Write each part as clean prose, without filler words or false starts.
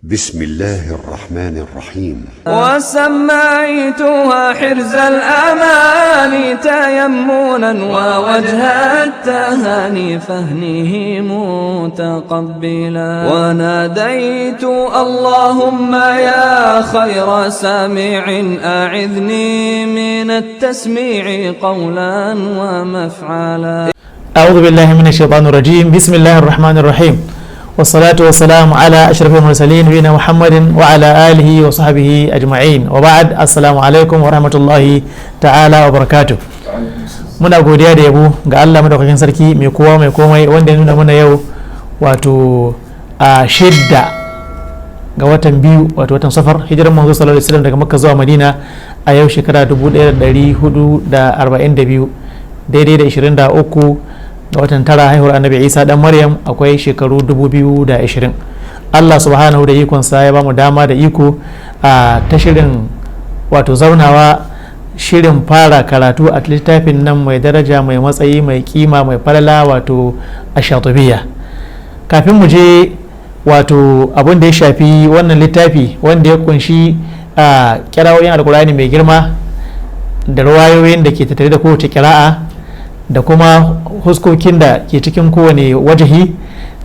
بسم الله الرحمن الرحيم. وسميتها حرز الأماني تيمنا ووجه التهاني فهنه متقبلا وناديت اللهم يا خير سامع أعذني من التسميع قولا ومفعلا. أعوذ بالله من الشيطان الرجيم. بسم الله الرحمن الرحيم والصلاة والسلام على أشرف المرسلين نبينا محمد وعلى آله وصحبه أجمعين وبعد. السلام عليكم ورحمة الله تعالى وبركاته. muna godiya da yabo ga Allah madaukakin sarki mai kowa mai komai wanda ya nuna mana yau wato a shidda ga watan biyu wato watan safar hijiran manzo sallallahu alaihi wasallam daga Makka zuwa Madina a yau shekara 1442 daidai da 23 ga watan tara haihuwar annabi Isa dan Maryam akwai shekaru 2020. Allah subhanahu da ikonsa ya bamu dama da iko a ta shirin wato zaunawa shirin fara karatu a littafin nan mai daraja mai matsayi mai kima mai falala wato ASH-SHADIBIY. Kafin mu je wato abin da ya shafi wannan littafi wanda ya kunshi a kirawoyin alkur'ani mai girma da ruwayoyin da ke tattare da kowace kira'a da kuma huskokin da ke cikin kowane wajahi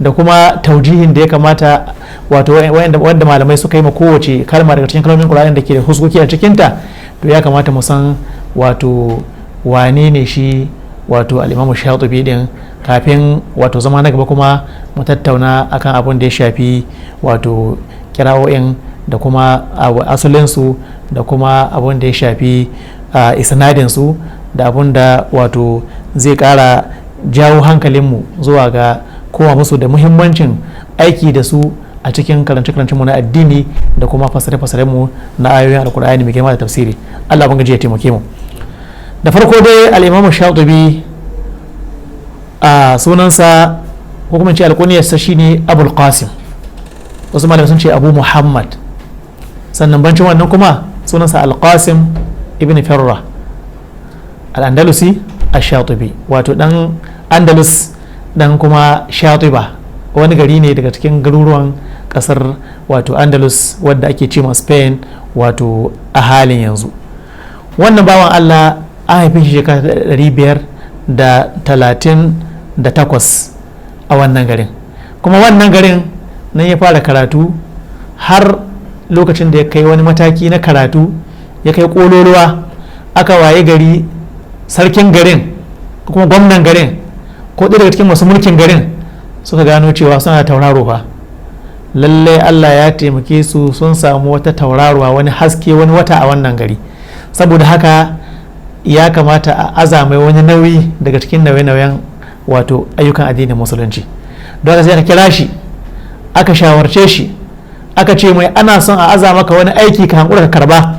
da kuma taujihin da ya kamata wato wanda malamai suka yi ma kowace kalma daga cikin kalmomin Qur'ani da ke da huskoki a cikinta, to ya kamata mu san wato wane ne shi wato al-IMAMUSHADIBIY din kafin wato zama na gaba kuma mu tattauna akan abin da ya shafi wato kira'o'in da kuma asalinsu da kuma abin da ya shafi isnadinsu da abin da wato zai kara jawo hankalinmu zuwa ga kowa musu da muhimmancin aiki da su a cikin karance-karancenmu na addini da kuma fasare-fasarenmu na ayoyin alkur'ani mai girma da tafsiri. Allah ban gaji ya taimake mu. Da farko dai al-IMAMUSHADIBIY a sunansa ko kuma ce alkuniyarsa shine Abul Qasim, wasu malamai sun ce Abu Muhammad, sannan bancin wannan kuma sunansa Al-Qasim ibn Firra al-Andalusi ASH-SHADIBIY, wato dan Andalus dan kuma Shatiba wani gari ne daga cikin garuruwan kasar wato Andalus wadda ake ce ma Spain wato a halin yanzu. Wannan bawan Allah an haife shi shekara 538 a wannan garin, kuma wannan garin nan ya fara karatu har lokacin da ya kai wani mataki na karatu ya kai kololuwa aka waye gari sarkin garin kuma gwamnan garin ko ɗaya daga cikin masu mulkin garin suka gano cewa suna tauraro fa lalle Allah ya taimake su sun samu wata tauraruwa wani haske wani wata a wannan gari, saboda haka ya kamata a azamai wani nauyi daga cikin nauye-nauyen wato ayyukan addinin musulunci. Don haka sai aka kira shi aka shawarce shi aka ce mai ana son a aza maka wani aiki ka hankura ka karba,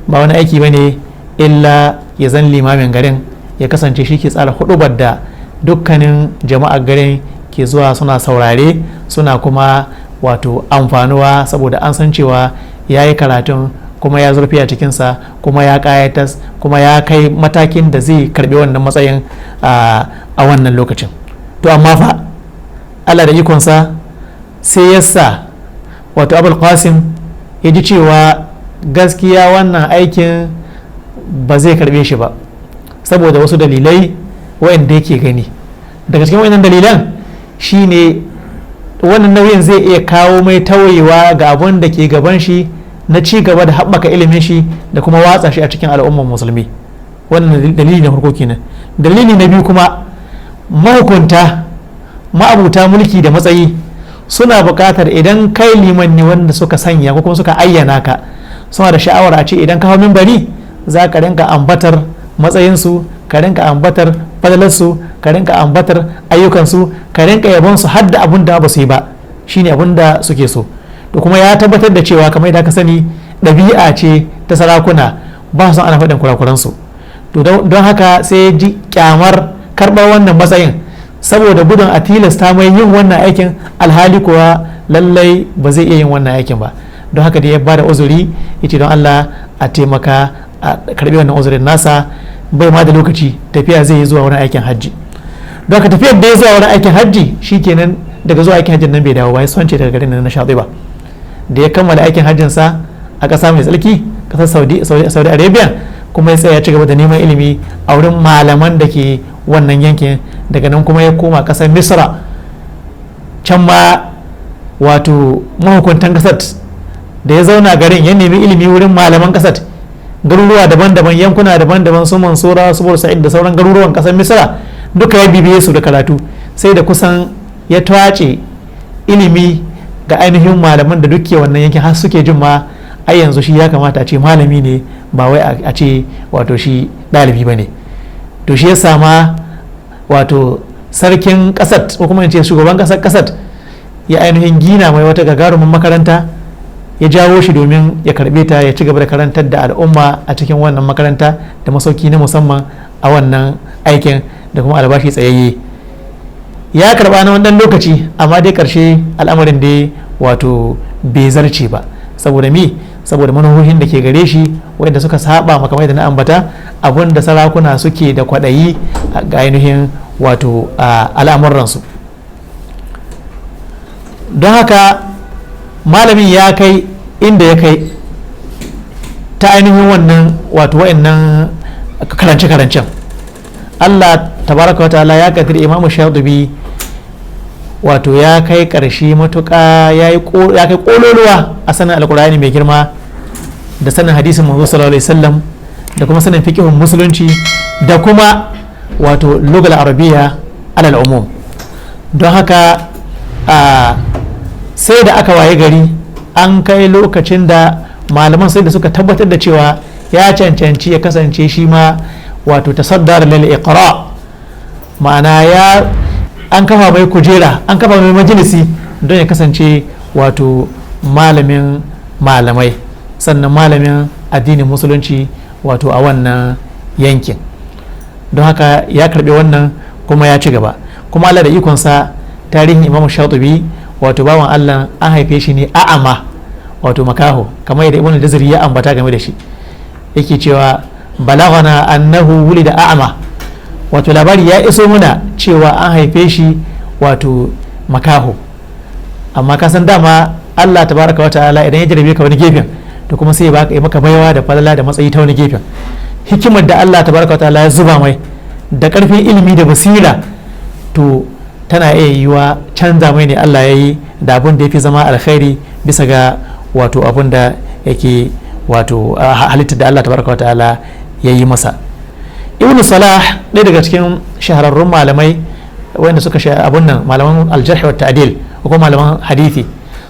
ba wani aiki bane illa ya zan limamin garin ya kasance shi ke tsara hudubar da dukkanin jama'ar garin ke zuwa suna saurare suna kuma wato amfanuwa, saboda an san cewa ya yi karatun kuma ya zurfi a cikinsa kuma ya kayatas kuma ya kai matakin da zai karbi wannan matsayin a wannan lokacin. To amma fa Allah da ikonsa sai ya sa wato Abul Qasim ya ji cewa gaskiya wannan aikin ba zai karbe shi ba saboda wasu dalilai wa'anda yake gani. Daga cikin wa'annan dalilan shine wannan nauyin zai iya kawo mai tauyewa ga abun da ke gaban shi na ci gaba da haɓaka ilimin shi da kuma watsa shi a cikin al'ummar musulmi. Wannan dalili na farko kenan. Dalili na biyu kuma mahukunta ma'abuta mulki da matsayi suna buƙatar idan kai liman ne wanda suka sanya ko kuma suka ayyana ka, suna da sha'awar a ce idan ka hau minbari za ka rinka ambatar matsayinsu, ka rinka ambatar fadalarsu, ka rinka ambatar ayyukansu, ka rinka yabonsu har da abin da ba su yi ba, shine abin da suke so. To kuma ya tabbatar da cewa kamar yadda ka sani ɗabi'a ce ta sarakuna ba su ana faɗin kurakuransu. To don haka sai ya ji kyamar karɓar wannan matsayin saboda gudun a tilasta mai yin wannan aikin, alhali kuwa lallai ba zai iya yin wannan aikin ba. Don haka da ya bada uzuri ya ce don Allah a taimaka a karbi wannan uzurin nasa, bai ma da lokaci tafiya zai yi zuwa wani aikin hajji. Don haka tafiyar da ya zuwa wani aikin hajji shikenan daga zuwa aikin hajjin nan bai dawo ba, ya sonce daga garin na Shadibiyyah. da ya kammala aikin hajjinsa a ƙasa mai tsarki, ƙasar saudi arabia, kuma ya tsaya ya ci gaba da neman ilimi a wurin malaman da ke wannan yankin. Daga nan kuma ya koma ƙasar misra, can ma wato mahukuntan ƙasar da ya zauna garin ya nemi ilimi wurin malaman ƙasar, garuruwa daban-daban, yankuna daban-daban, su mansura, su sa'id da sauran garuruwan ƙasar misra duka ya bibiye su da karatu, sai da kusan ya tace ilimi ga ainihin malaman da duke wannan yankin, har suke jin ma ai yanzu shi ya kamata a ce malami ne ba wai a ce wato shi ɗalibi ba ne. To shi ya sama wato sarkin ƙasar ko kuma in ce shugaban ƙasar ya ainihin gina mai wata gagarumin makaranta, ya jawo shi domin ya karbe ta ya ci gaba da karantar da al'umma a cikin wannan makaranta da masauki na musamman a wannan aikin da kuma albashi tsayayye. Ya karba na wannan lokaci, amma dai karshe al'amarin da wato bai zarce ba, saboda saboda manuhohin da ke gare shi wanda suka saba makamai da na ambata, abun da sarakuna suke da kwaɗayi ga ainihin wato al'amuransu. Don haka malamin ya kai inda ya kai ta ainihin wannan wato wa'annan karance-karancen. Allah tabaraka wa ta'ala ya kaddara IMAMUSHADIBIY wato ya kai karshe matuƙa, ya kai kololuwa a sanin alkur'ani mai girma da sanin hadisin manzo sallallahu alaihi wasallam da kuma sanin fiqhun musulunci da kuma wato lugal arabiyya alal umum. Don haka sai da aka waye gari an kai lokacin da malaman sai da suka tabbatar da cewa ya cancanci ya kasance shi ma wato tasaddar lil iqra, ma'ana an kafa mai kujera, an kafa mai majalisi don ya kasance wato malamin malamai, sannan malamin addinin musulunci wato a wannan yankin. Don haka ya karbi wannan kuma ya ci gaba. Kuma Allah da ikonsa, tarihin IMAMUSHADIBIY wato bawan Allah an haife shi ne a'ama, wato makaho, kamar yadda Ibn al-Jazari ya ambata game da shi, yake cewa balagana annahu wulida a'ama, wato labari ya iso muna cewa an haife shi wato makaho. Amma ka san dama Allah tabaraka wa ta'ala idan ya jarabe ka wani gefen to kuma sai ya maka baiwa da falala da matsayi ta wani gefen. Hikimar da Allah tabaraka wa ta'ala ya zuba mai da karfin ilimi da basira, to tana iya yiwa canza mai ne Allah ya yi da abin da ya fi zama alkhairi bisa ga wato abin da yake wato halittar da Allah tabaraka wa ta'ala ya yi masa. Ibn Salah, ɗaya daga cikin shahararrun malamai wanda suka abun nan, malaman aljarh wa ta'dil ko kuma malaman hadithi,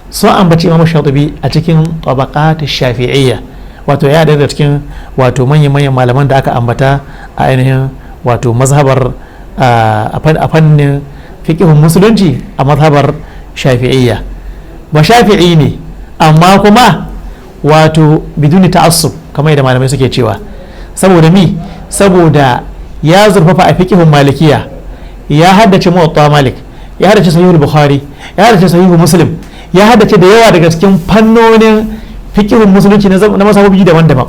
sun ambaci IMAMUSHADIBIY a cikin tabaqat ash-shafi'iyya, wato ya daga cikin wato manyan malaman da aka ambata a ainihin wato mazhabar a fannin fiqhun musulunci a mazhabar shafi'iyya. Ba shafi'i ne amma kuma wato biduni ta'assub kamar yadda malamai suke cewa. Saboda ya zurfafa a fiqhun malikiya, ya haddace muwatta malik, ya haddace sahihul bukhari, ya haddace sahihul muslim, ya haddace da yawa daga cikin fannonin fiqhun musulunci na mazhabobi daban-daban.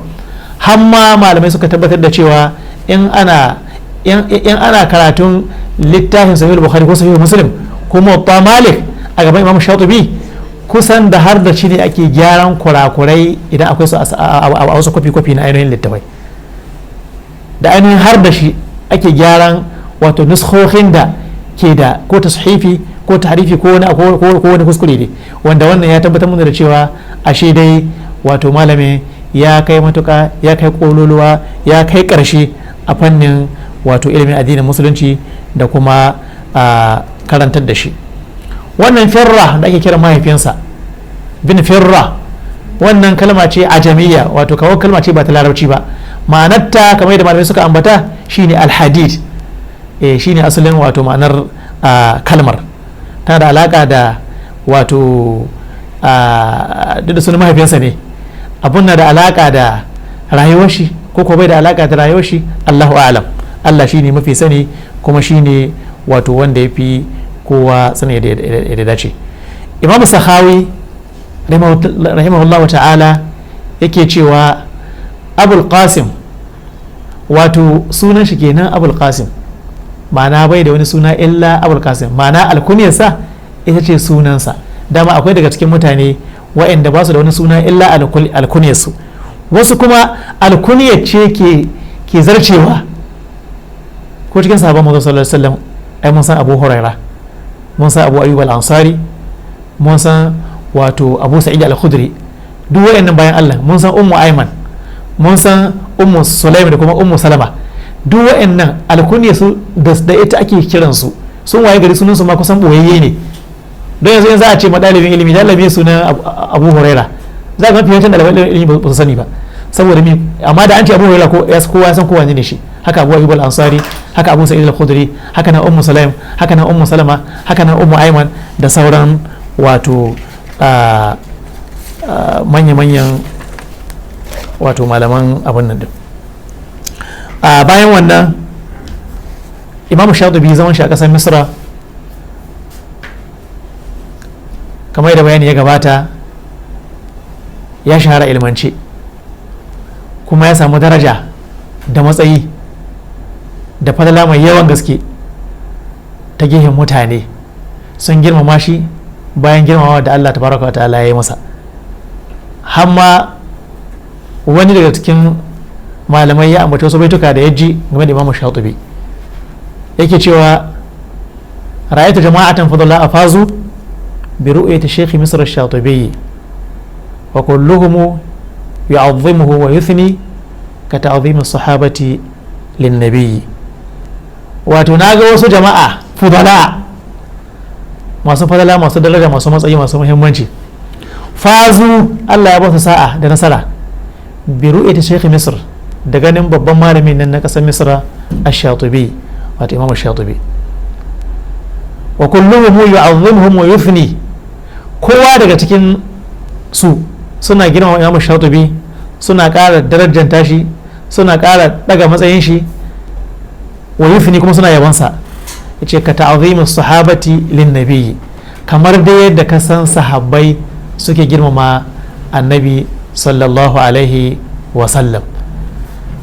Hamma malamai suka tabbatar da cewa in ana karatun littafin sahihul bukhari ko sahihul muslim ko muwatta malik a gaban IMAMUSHADIBIY, kusan da har da shi ne ake gyaran kurakurai idan akwai su a wasu kwafi-kwafi na ainihin littafai, da ainihin har da shi ake gyaran wato nuskhohin da ke da ko tashifi ko tahrifi ko wani kuskure ne, wanda wannan ya tabbatar mana da cewa ashe dai wato malami ya kai matuka, ya kai kololuwa, ya kai karshe a fannin wato ilimin addinin musulunci da kuma karantar da shi. Wannan firra da ake kira mahaifinsa bin firra, wannan kalma ce ajamiyya, wato kawo kalma ce ba ta larabci ba, ma'anarta kamar yadda malamai suka ambata shine alhadid, shine asalin wato ma'anar kalmar. Tana da alaka da wato duk da sunan mahaifinsa ne, abun na da alaka da rayuwar shi ko bai da alaka da rayuwar shi, Allahu a'lam. Allah shine mafi sani kuma shine wato wanda ya fi kowa sani da dace. Imam Sakhawi rahimahullahu ta'ala yake cewa Abul Qasim, wato sunan shi kenan Abul Qasim, ma'ana bai da wani suna illa Abul Qasim, ma'ana alkunyarsa ita ce sunansa. Dama akwai daga cikin mutane wa'anda ba su da wani suna illa alkunyarsu. Wasu kuma alkunyar ce ke zarcewa. Ko cikin sahabban manzo sallallahu alaihi wasallam ai mun san Abu Huraira, mun san Abu Ayyub al-Ansari, mun san wato Abu Sa'id al-Khudri, duk wayannan bayan Allah. Mun san Ummu Ayman, mun san Ummu Sulaim da kuma Ummu Salama. Duk wayannan alkunyar su da ita ake kiran su. Sun waye gari sunan su ma kusan boyayye ne. Don yanzu za a ce ma dalibin ilimi dalibi sunan Abu Huraira, za ka mafi yawancin ɗaliban ilimi ba su sani ba, saboda mi. Amma da an ce Abu Huraira kowa ya san kowa ne shi. Haka Abu Ayyub al-Ansari, haka Abu Sa'id al-Khudri, haka na Ummu Sulaim, haka na Ummu Salama, haka na Ummu Ayman da sauran wato manya-manyan wato malaman abin nan din. Bayan wannan Imam Shadibiy zaman shi a ƙasar Misra, kamar da bayani ya gabata, ya shahara ilmance kuma ya samu daraja da matsayi da falala mai yawan gaske ta gehen mutane. Sun girmama shi bayan girmamawa da Allah tabaraka wa ta'ala ya yi masa. Hamma wani daga cikin malamai ya ambaci wasu baituka da ya ji game da Imam Shadibiy, yake cewa ra'aytu jama'atan fadala afazu bi ru'yati shaykh Misr ash-Shadibiy wa kulluhum yu'azzimuhu wa yuthni ka ta'zim as-sahabati lin-nabiy. Wato naga wasu jama'a fadala, masu fadala, masu daraja, masu matsayi, masu muhimmanci, fazu Allah ya ba su sa'a da nasara bi ru'yati shaykh Misr, da ganin babban malamin nan na kasar Misra ash-Shadibiy, wato Imam ash-Shadibiy. Wa kulluhum yu'azzimuhum wa yuthni, kowa daga cikin su suna girmama Imam ash-Shadibiy, suna ƙara darajanta shi, suna ƙara daga matsayin shi, wa yuthni kuma suna yabansa. Yace ka ta'zim as-sahabati lin-nabiy, kamar da yadda ka san sahabbai suke girmama annabi sallallahu alaihi wa sallam.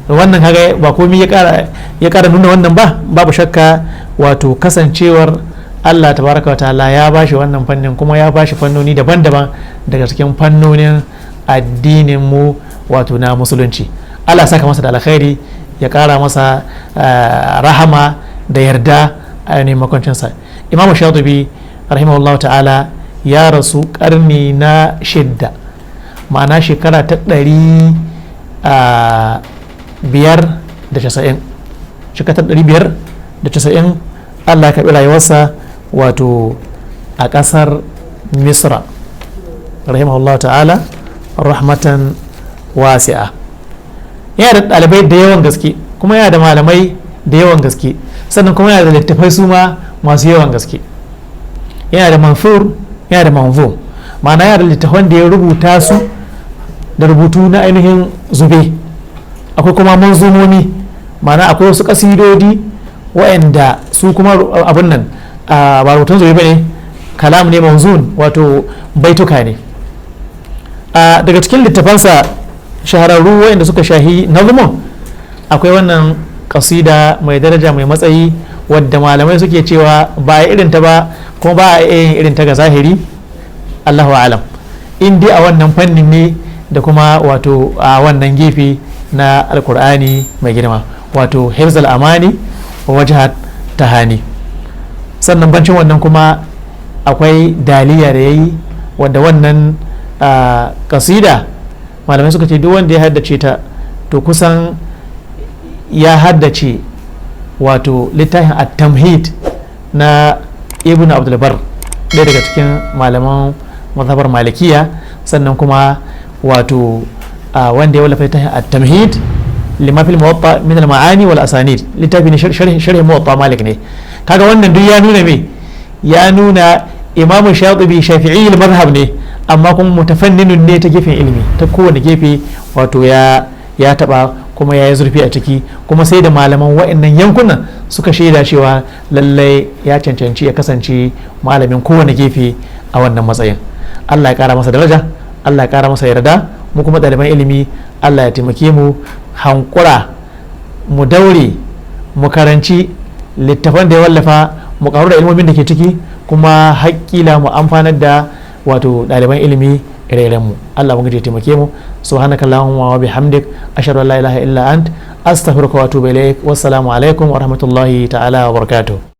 Wannan kaga ba komai ya kara nuna wannan ba, babu shakka wato kasancewar Allah tabaraka wa ta'ala ya bashi wannan fannin, kuma ya bashi fannoni daban-daban daga cikin fannonin addinin mu wato na musulunci. Allah saka masa da alkhairi, ya kara masa rahama da yarda a yanayin makwancinsa. Imam Shadibiy rahimahullahu ta'ala ya rasu karni na 6, ma'ana shekara ta 590, shekara 590 Allah ya karɓi rayuwarsa wato a ƙasar Misra rahimahullahu ta'ala rahmatan wasi'a. Yana da ɗalibai da yawan gaske, kuma yana da malamai da yawan gaske, sannan kuma yana da littafai su ma masu yawan gaske. Yana da manfur, yana da manzum, ma'ana yana da littafan da ya rubuta su da rubutu na ainihin zube. Akwai kuma manzumomi, ma'ana akwai wasu kasidodi wa'anda su kuma abin nan ba rubutun zube bane, kalam ne manzun, wato baituka ne. Daga cikin littafansa shahararru wa'anda suka shahi nazmun, akwai wannan kasida mai daraja mai matsayi wadda malamai suke cewa ba a irin ta ba, kuma ba a yin irin ta ga zahiri, Allahu a'lam, in dai a wannan fannin ne da kuma wato a wannan gefe na alkur'ani mai girma, wato Hirzul Amaniy wa Wajhut Tahaniy. Sannan bancin wannan kuma akwai daliya da yayi, wadda wannan kasida malamai suka ce duk wanda ya haddace ta to kusan ya haddace wato littafin at-tamhid na Ibn Abdul Barr, ɗaya daga cikin malaman mazhabar malikiya. Sannan kuma wato wanda ya wallafa littafin at-tamhid lima fil muwatta min al-ma'ani wal asanid, littafin sharh muwatta malik ne. Kaga wannan duk ya nuna me, ya nuna Imam Shadibiy shafi'i al-madhhab ne, amma kuma mutafanninun ne ta gefen ilimi, ta kowane gefe wato ya taba kuma ya yi zurfi a ciki, kuma sai da malaman wa'annan yankunan suka shaida cewa lallai ya cancanci ya kasance malamin kowane gefe a wannan matsayin. Allah ya kara masa daraja, Allah ya kara masa yarda. Mu kuma ɗaliban ilimi Allah ya taimake mu hankura, mu daure, mu karanci littafan da ya wallafa, mu karu da ilmomin da ke ciki, kuma haƙƙila mu amfanar da wato ɗaliban ilimi ire-iren mu. Allah ubangiji ya taimake mu. Subhanakallahumma wa bihamdik ashhadu an la ilaha illa ant astaghfiruka wa atubu ilaik. Wassalamu alaikum wa rahmatullahi ta'ala wa barakatuh.